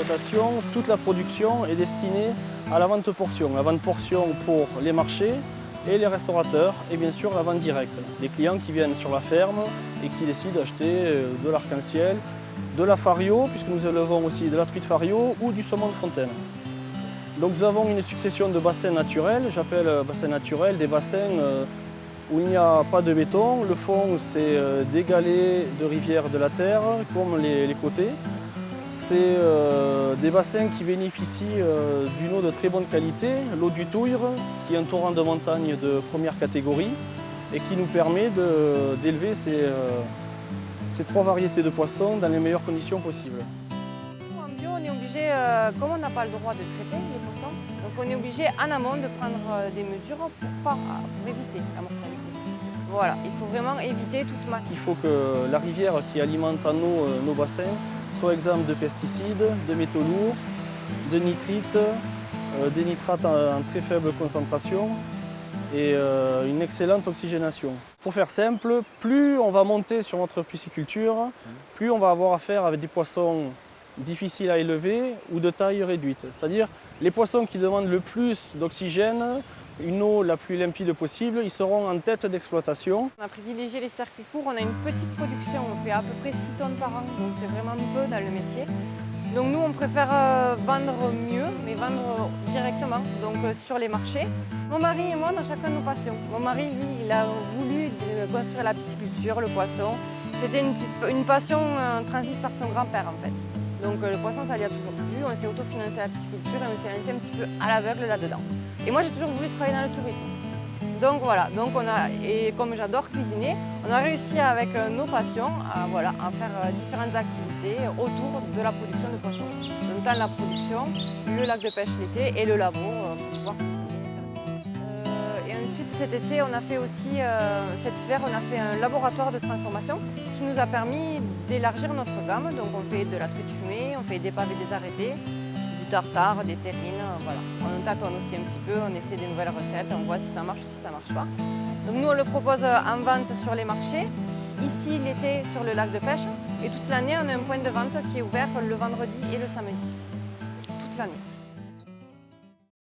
d'exploitation, toute la production est destinée à la vente portion. La vente portion pour les marchés et les restaurateurs et bien sûr la vente directe. Des clients qui viennent sur la ferme et qui décident d'acheter de l'arc-en-ciel, de la fario, puisque nous élevons aussi de la truite fario ou du saumon de fontaine. Donc nous avons une succession de bassins naturels, j'appelle bassins naturels des bassins où il n'y a pas de béton. Le fond c'est des galets de rivières de la terre comme les côtés. C'est des bassins qui bénéficient d'une eau de très bonne qualité, l'eau du Touille, qui est un torrent de montagne de première catégorie et qui nous permet d'élever ces trois variétés de poissons dans les meilleures conditions possibles. En bio, on est obligé, comme on n'a pas le droit de traiter les poissons, donc on est obligé en amont de prendre des mesures pour éviter la mortalité. Voilà, il faut vraiment éviter toute maladie. Il faut que la rivière qui alimente en eau nos bassins soit exempte de pesticides, de métaux lourds, de nitrites, des nitrates en très faible concentration et une excellente oxygénation. Pour faire simple, plus on va monter sur notre pisciculture, plus on va avoir affaire avec des poissons difficiles à élever ou de taille réduite. C'est-à-dire les poissons qui demandent le plus d'oxygène, une eau la plus limpide possible, ils seront en tête d'exploitation. On a privilégié les circuits courts, on a une petite production, on fait à peu près 6 tonnes par an, donc c'est vraiment peu dans le métier. Donc nous on préfère vendre mieux, mais vendre directement, donc sur les marchés. Mon mari et moi on a chacun nos passions. Mon mari lui il a voulu construire la pisciculture, le poisson. C'était une passion transmise par son grand-père en fait. Donc le poisson ça lui a toujours plu, on s'est autofinancé la pisciculture et on s'est lancé un petit peu à l'aveugle là-dedans. Et moi j'ai toujours voulu travailler dans le tourisme. Donc voilà, et comme j'adore cuisiner, on a réussi avec nos passions à faire différentes activités autour de la production de poissons. Donc tant la production, le lac de pêche l'été et le labo pour pouvoir cuisiner. Et ensuite cet été, on a fait aussi, cet hiver, on a fait un laboratoire de transformation qui nous a permis d'élargir notre gamme. Donc on fait de la truite fumée, on fait des pavés des arrêtés, du tartare, des terrines, voilà. On tâtonne aussi un petit peu, on essaie des nouvelles recettes, on voit si ça marche ou si ça ne marche pas. Donc nous on le propose en vente sur les marchés, ici l'été sur le lac de pêche et toute l'année on a un point de vente qui est ouvert le vendredi et le samedi, toute l'année.